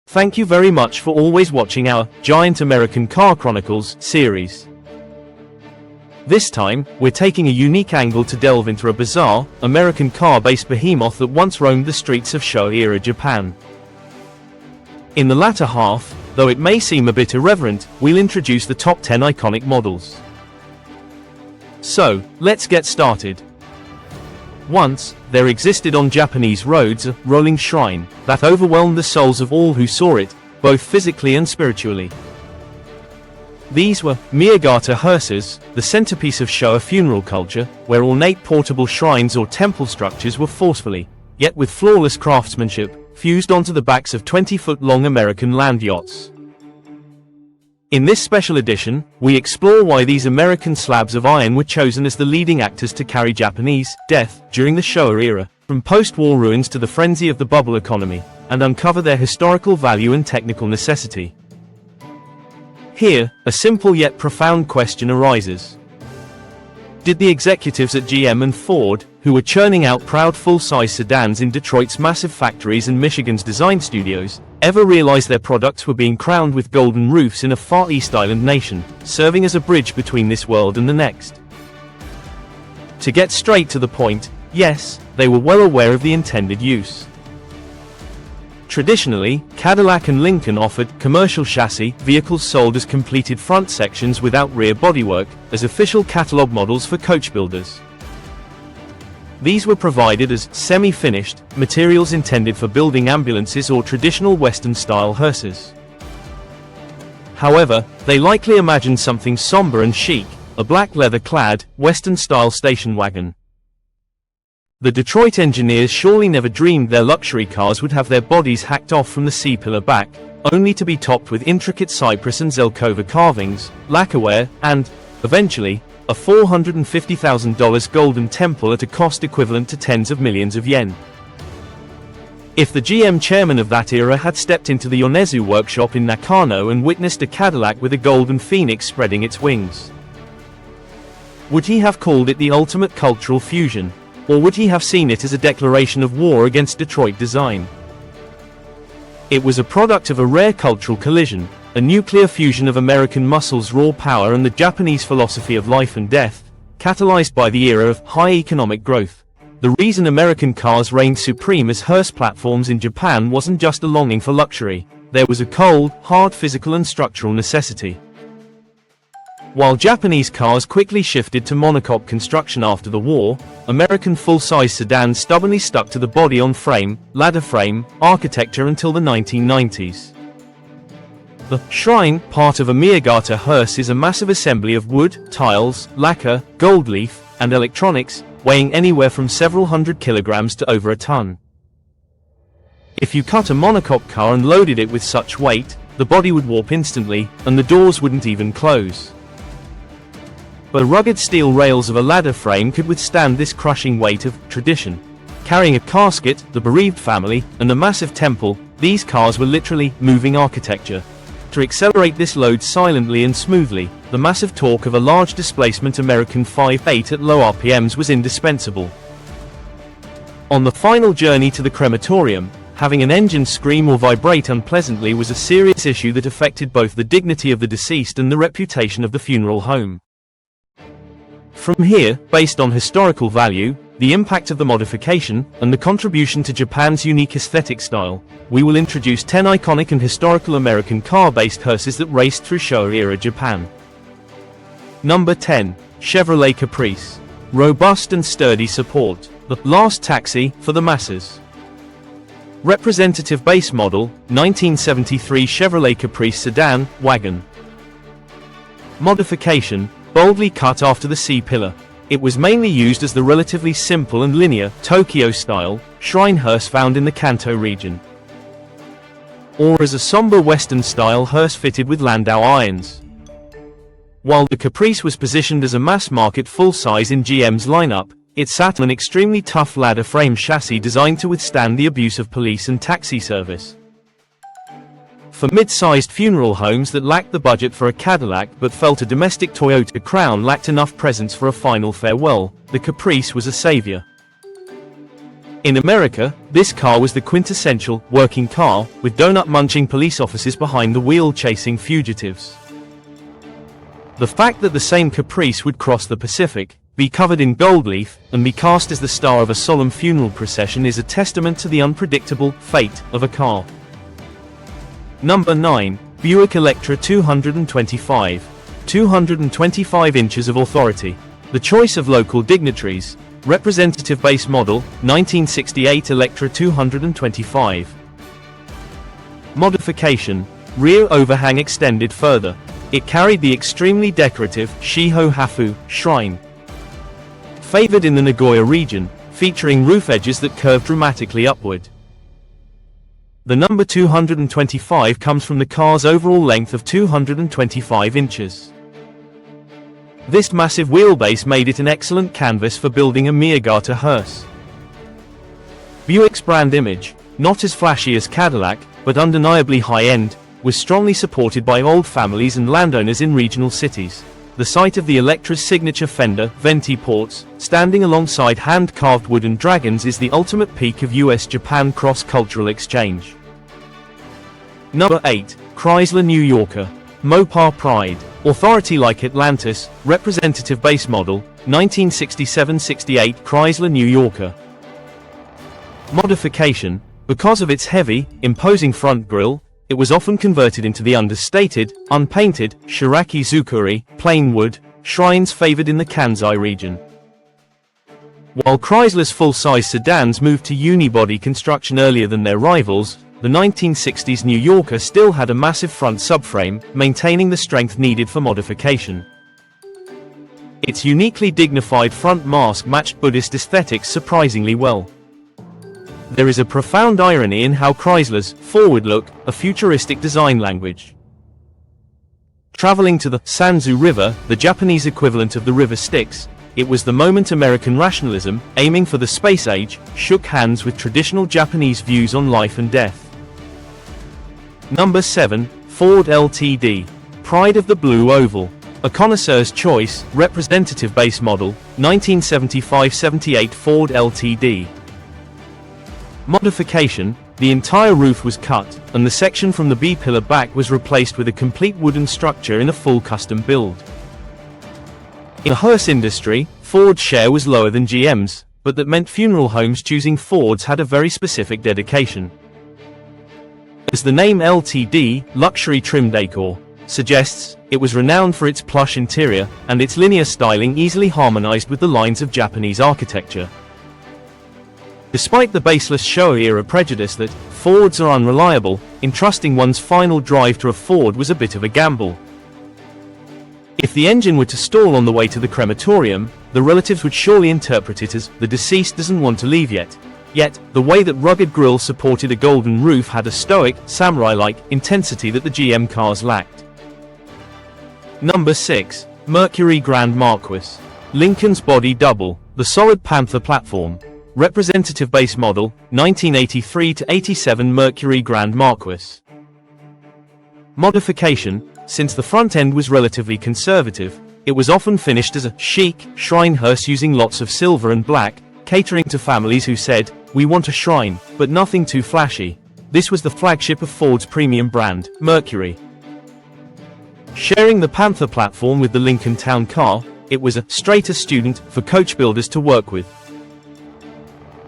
Thank you very much for always watching our Giant American Car Chronicles series. This time, we're taking a unique angle to delve into a bizarre, American car-based behemoth that once roamed the streets of Showa-era Japan. In the latter half, though it may seem a bit irreverent, we'll introduce the top 10 iconic models. So, let's get started. Once, there existed on Japanese roads a rolling shrine that overwhelmed the souls of all who saw it, both physically and spiritually. These were Miyagata hearses, the centerpiece of Showa funeral culture, where ornate portable shrines or temple structures were forcefully, yet with flawless craftsmanship, fused onto the backs of 20-foot-long American land yachts. In this special edition, we explore why these American slabs of iron were chosen as the leading actors to carry Japanese death during the Showa era, from post-war ruins to the frenzy of the bubble economy, and uncover their historical value and technical necessity. Here, a simple yet profound question arises. Did the executives at GM and Ford, who were churning out proud full-size sedans in Detroit's massive factories and Michigan's design studios, ever realize their products were being crowned with golden roofs in a Far East Island nation, serving as a bridge between this world and the next? To get straight to the point, yes, they were well aware of the intended use. Traditionally, Cadillac and Lincoln offered commercial chassis vehicles sold as completed front sections without rear bodywork, as official catalog models for coach builders. These were provided as semi-finished materials intended for building ambulances or traditional Western-style hearses. However, they likely imagined something somber and chic, a black leather-clad, Western-style station wagon. The Detroit engineers surely never dreamed their luxury cars would have their bodies hacked off from the C-pillar back, only to be topped with intricate cypress and Zelkova carvings, lacquerware, and, eventually, a $450,000 golden temple at a cost equivalent to tens of millions of yen. If the GM chairman of that era had stepped into the Yonezu workshop in Nakano and witnessed a Cadillac with a golden phoenix spreading its wings, would he have called it the ultimate cultural fusion? Or would he have seen it as a declaration of war against Detroit design? It was a product of a rare cultural collision, a nuclear fusion of American muscle's raw power and the Japanese philosophy of life and death, catalyzed by the era of high economic growth. The reason American cars reigned supreme as hearse platforms in Japan wasn't just a longing for luxury, there was a cold, hard physical and structural necessity. While Japanese cars quickly shifted to monocoque construction after the war, American full-size sedans stubbornly stuck to the body-on-frame, ladder frame architecture until the 1990s. The shrine, part of a Miyagata hearse, is a massive assembly of wood, tiles, lacquer, gold leaf, and electronics, weighing anywhere from several hundred kilograms to over a ton. If you cut a monocoque car and loaded it with such weight, the body would warp instantly, and the doors wouldn't even close. But the rugged steel rails of a ladder frame could withstand this crushing weight of tradition. Carrying a casket, the bereaved family, and a massive temple, these cars were literally moving architecture. To accelerate this load silently and smoothly, the massive torque of a large displacement American 5.8 at low RPMs was indispensable. On the final journey to the crematorium, having an engine scream or vibrate unpleasantly was a serious issue that affected both the dignity of the deceased and the reputation of the funeral home. From here, based on historical value, the impact of the modification, and the contribution to Japan's unique aesthetic style, we will introduce 10 iconic and historical American car-based hearses that raced through Showa-era Japan. Number 10. Chevrolet Caprice. Robust and sturdy support. The last taxi for the masses. Representative base model, 1973 Chevrolet Caprice sedan, wagon. Modification, boldly cut after the C-pillar. It was mainly used as the relatively simple and linear, Tokyo-style, shrine hearse found in the Kanto region, or as a somber Western-style hearse fitted with landau irons. While the Caprice was positioned as a mass-market full-size in GM's lineup, it sat on an extremely tough ladder frame chassis designed to withstand the abuse of police and taxi service. For mid-sized funeral homes that lacked the budget for a Cadillac but felt a domestic Toyota Crown lacked enough presence for a final farewell, the Caprice was a savior. In America, this car was the quintessential working car, with donut-munching police officers behind the wheel chasing fugitives. The fact that the same Caprice would cross the Pacific, be covered in gold leaf, and be cast as the star of a solemn funeral procession is a testament to the unpredictable fate of a car. Number 9. Buick Electra 225. 225 inches of authority. The choice of local dignitaries. Representative base model, 1968 Electra 225. Modification. Rear overhang extended further. It carried the extremely decorative Shiho Hafu shrine. Favored in the Nagoya region, featuring roof edges that curve dramatically upward. The number 225 comes from the car's overall length of 225 inches. This massive wheelbase made it an excellent canvas for building a Miyagata hearse. Buick's brand image, not as flashy as Cadillac, but undeniably high-end, was strongly supported by old families and landowners in regional cities. The sight of the Electra's signature fender, venti ports, standing alongside hand-carved wooden dragons is the ultimate peak of US-Japan cross-cultural exchange. Number 8. Chrysler New Yorker. Mopar Pride. Authority like Atlantis, representative base model, 1967-68 Chrysler New Yorker. Modification. Because of its heavy, imposing front grille, it was often converted into the understated, unpainted, Shiraki Zukuri, plain wood, shrines favored in the Kansai region. While Chrysler's full-size sedans moved to unibody construction earlier than their rivals, the 1960s New Yorker still had a massive front subframe, maintaining the strength needed for modification. Its uniquely dignified front mask matched Buddhist aesthetics surprisingly well. There is a profound irony in how Chrysler's forward look, a futuristic design language. Traveling to the Sanzu River, the Japanese equivalent of the River Styx, it was the moment American rationalism, aiming for the space age, shook hands with traditional Japanese views on life and death. Number 7. Ford Ltd. Pride of the Blue Oval. A connoisseur's choice, representative base model, 1975-78 Ford Ltd. Modification. The entire roof was cut, and the section from the B-pillar back was replaced with a complete wooden structure in a full custom build. In the hearse industry, Ford's share was lower than GM's, but that meant funeral homes choosing Fords had a very specific dedication. As the name LTD, luxury trim decor, suggests, it was renowned for its plush interior, and its linear styling easily harmonized with the lines of Japanese architecture. Despite the baseless Showa-era prejudice that Fords are unreliable, entrusting one's final drive to a Ford was a bit of a gamble. If the engine were to stall on the way to the crematorium, the relatives would surely interpret it as, the deceased doesn't want to leave yet. Yet, the way that rugged grille supported a golden roof had a stoic, samurai-like intensity that the GM cars lacked. Number 6. Mercury Grand Marquis. Lincoln's body double, the solid Panther platform. Representative base model, 1983-87 Mercury Grand Marquis. Modification. Since the front end was relatively conservative, it was often finished as a chic shrine hearse using lots of silver and black, catering to families who said, "We want a shrine, but nothing too flashy." This was the flagship of Ford's premium brand, Mercury. Sharing the Panther platform with the Lincoln Town Car, it was a straighter student for coach builders to work with.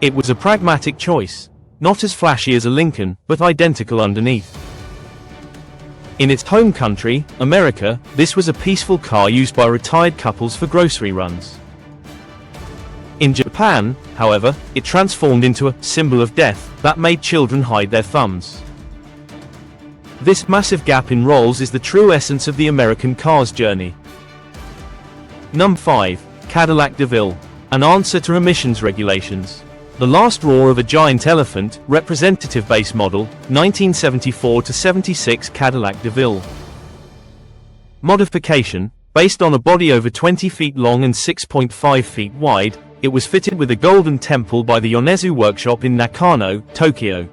It was a pragmatic choice, not as flashy as a Lincoln, but identical underneath. In its home country, America, this was a peaceful car used by retired couples for grocery runs. In Japan, however, it transformed into a symbol of death that made children hide their thumbs. This massive gap in roles is the true essence of the American car's journey. Number 5. Cadillac DeVille. An answer to emissions regulations. The last roar of a giant elephant, representative base model, 1974-76 Cadillac DeVille. Modification. Based on a body over 20 feet long and 6.5 feet wide, it was fitted with a golden temple by the Yonezu workshop in Nakano, Tokyo.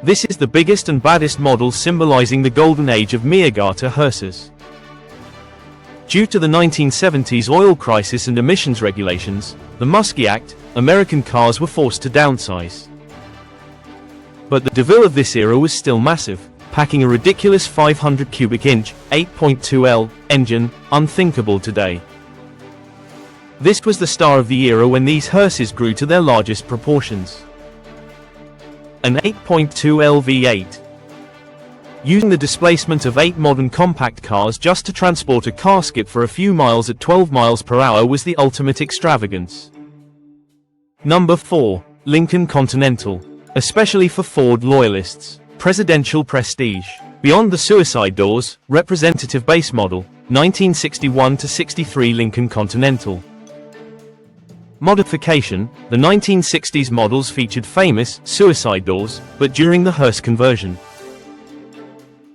This is the biggest and baddest model symbolizing the golden age of Miyagata hearses. Due to the 1970s oil crisis and emissions regulations, the Muskie Act, American cars were forced to downsize. But the DeVille of this era was still massive, packing a ridiculous 500 cubic inch, 8.2L, engine, unthinkable today. This was the star of the era when these hearses grew to their largest proportions. An 8.2L V8. Using the displacement of 8 modern compact cars just to transport a car skip for a few miles at 12 miles per hour was the ultimate extravagance. Number 4. Lincoln Continental. Especially for Ford loyalists. Presidential prestige. Beyond the suicide doors, representative base model, 1961-63 Lincoln Continental. Modification. The 1960s models featured famous suicide doors, but during the hearse conversion,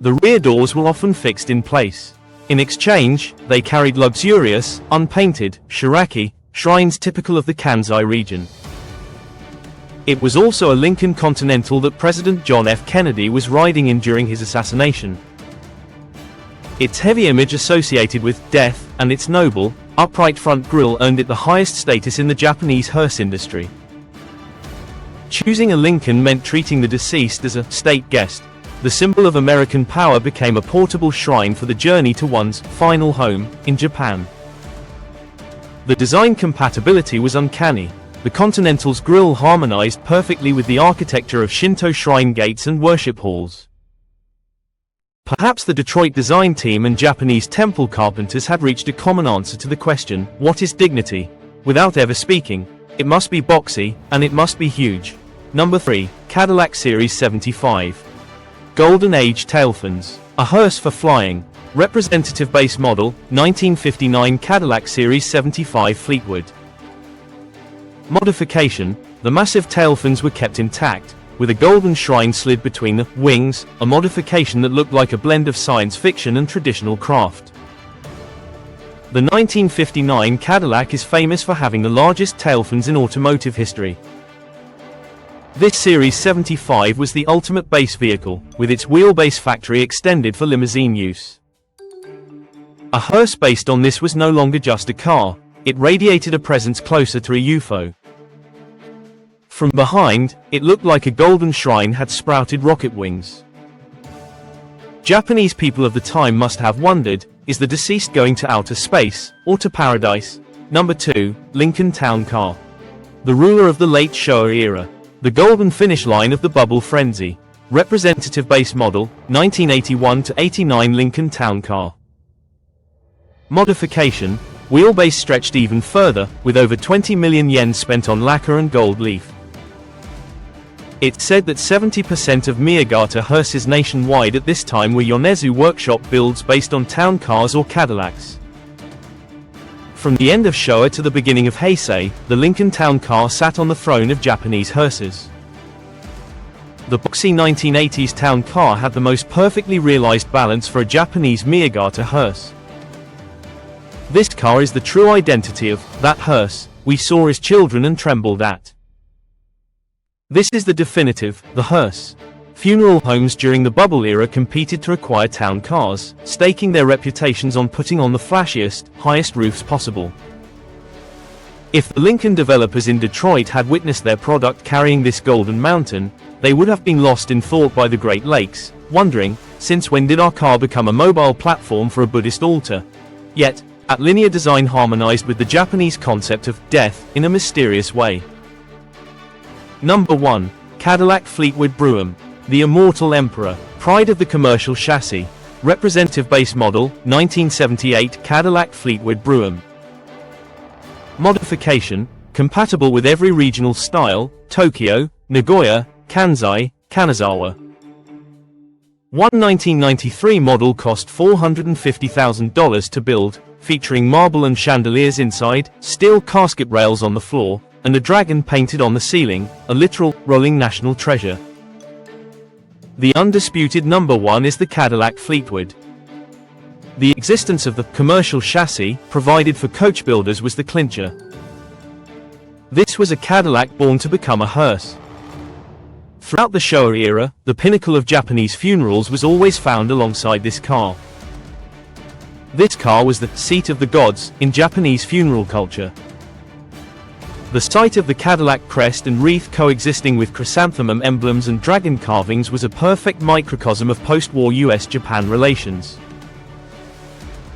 the rear doors were often fixed in place. In exchange, they carried luxurious, unpainted, shiraki shrines typical of the Kansai region. It was also a Lincoln Continental that President John F. Kennedy was riding in during his assassination. Its heavy image associated with death and its noble, upright front grille earned it the highest status in the Japanese hearse industry. Choosing a Lincoln meant treating the deceased as a state guest. The symbol of American power became a portable shrine for the journey to one's final home in Japan. The design compatibility was uncanny. The Continental's grille harmonized perfectly with the architecture of Shinto shrine gates and worship halls. Perhaps the Detroit design team and Japanese temple carpenters had reached a common answer to the question, what is dignity? Without ever speaking, it must be boxy, and it must be huge. Number 3. Cadillac Series 75. Golden Age tailfins. A hearse for flying. Representative base model, 1959 Cadillac Series 75 Fleetwood. Modification. The massive tailfins were kept intact, with a golden shrine slid between the wings, a modification that looked like a blend of science fiction and traditional craft. The 1959 Cadillac is famous for having the largest tailfins in automotive history. This Series 75 was the ultimate base vehicle, with its wheelbase factory extended for limousine use. A hearse based on this was no longer just a car, it radiated a presence closer to a UFO. From behind, it looked like a golden shrine had sprouted rocket wings. Japanese people of the time must have wondered, is the deceased going to outer space, or to paradise? Number 2. Lincoln Town Car. The ruler of the late Showa era. The golden finish line of the bubble frenzy. Representative base model, 1981-89 Lincoln Town Car. Modification. Wheelbase stretched even further, with over 20 million yen spent on lacquer and gold leaf. It's said that 70% of Miyagata hearses nationwide at this time were Yonezu workshop builds based on town cars or Cadillacs. From the end of Showa to the beginning of Heisei, the Lincoln Town Car sat on the throne of Japanese hearses. The boxy 1980s town car had the most perfectly realized balance for a Japanese Miyagata hearse. This car is the true identity of that hearse we saw as children and trembled at. This is the definitive, the hearse. Funeral homes during the bubble era competed to acquire town cars, staking their reputations on putting on the flashiest, highest roofs possible. If the Lincoln developers in Detroit had witnessed their product carrying this golden mountain, they would have been lost in thought by the Great Lakes, wondering, since when did our car become a mobile platform for a Buddhist altar? Yet, at linear design harmonized with the Japanese concept of death in a mysterious way. Number 1. Cadillac Fleetwood Brougham. The Immortal Emperor. Pride of the commercial chassis. Representative base model, 1978 Cadillac Fleetwood Brougham. Modification. Compatible with every regional style, Tokyo, Nagoya, Kansai, Kanazawa. One 1993 model cost $450,000 to build, featuring marble and chandeliers inside, steel casket rails on the floor, and a dragon painted on the ceiling, a literal, rolling national treasure. The undisputed number 1 is the Cadillac Fleetwood. The existence of the commercial chassis provided for coach builders was the clincher. This was a Cadillac born to become a hearse. Throughout the Showa era, the pinnacle of Japanese funerals was always found alongside this car. This car was the seat of the gods in Japanese funeral culture. The sight of the Cadillac crest and wreath coexisting with chrysanthemum emblems and dragon carvings was a perfect microcosm of post-war US-Japan relations.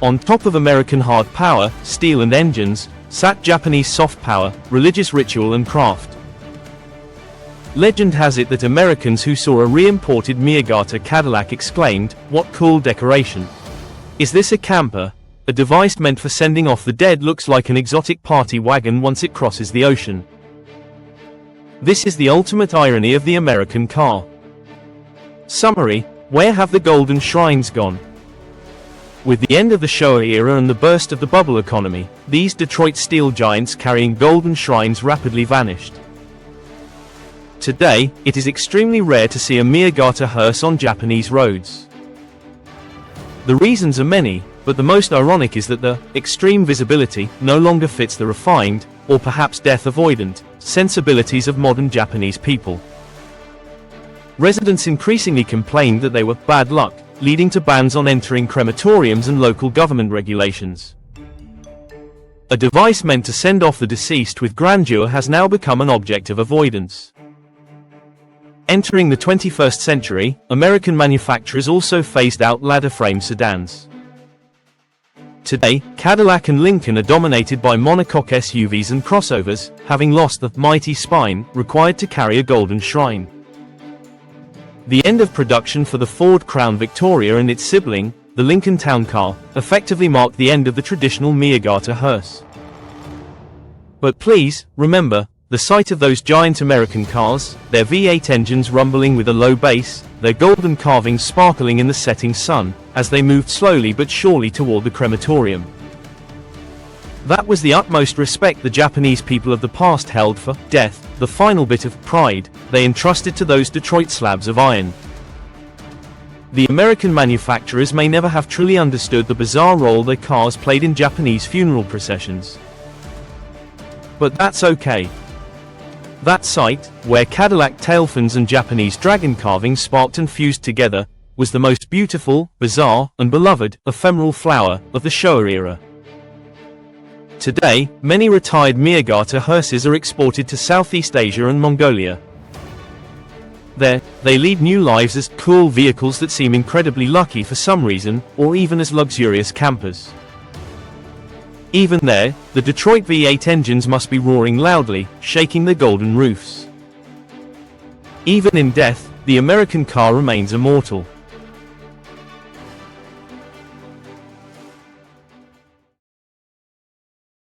On top of American hard power, steel and engines, sat Japanese soft power, religious ritual and craft. Legend has it that Americans who saw a re-imported Miyagata Cadillac exclaimed, "What cool decoration! Is this a camper? A device meant for sending off the dead looks like an exotic party wagon once it crosses the ocean." This is the ultimate irony of the American car. Summary: where have the golden shrines gone? With the end of the Showa era and the burst of the bubble economy, these Detroit steel giants carrying golden shrines rapidly vanished. Today, it is extremely rare to see a Miyagata hearse on Japanese roads. The reasons are many, but the most ironic is that the extreme visibility no longer fits the refined, or perhaps death-avoidant, sensibilities of modern Japanese people. Residents increasingly complained that they were bad luck, leading to bans on entering crematoriums and local government regulations. A device meant to send off the deceased with grandeur has now become an object of avoidance. Entering the 21st century, American manufacturers also phased out ladder-frame sedans. Today, Cadillac and Lincoln are dominated by monocoque SUVs and crossovers, having lost the mighty spine required to carry a golden shrine. The end of production for the Ford Crown Victoria and its sibling, the Lincoln Town Car, effectively marked the end of the traditional Miyagata hearse. But please, remember, the sight of those giant American cars, their V8 engines rumbling with a low bass, their golden carvings sparkling in the setting sun, as they moved slowly but surely toward the crematorium. That was the utmost respect the Japanese people of the past held for death, the final bit of pride they entrusted to those Detroit slabs of iron. The American manufacturers may never have truly understood the bizarre role their cars played in Japanese funeral processions. But that's okay. That sight, where Cadillac tailfins and Japanese dragon carvings sparked and fused together, was the most beautiful, bizarre, and beloved, ephemeral flower of the Showa era. Today, many retired Miyagata hearses are exported to Southeast Asia and Mongolia. There, they lead new lives as cool vehicles that seem incredibly lucky for some reason, or even as luxurious campers. Even there, the Detroit V8 engines must be roaring loudly, shaking their golden roofs. Even in death, the American car remains immortal.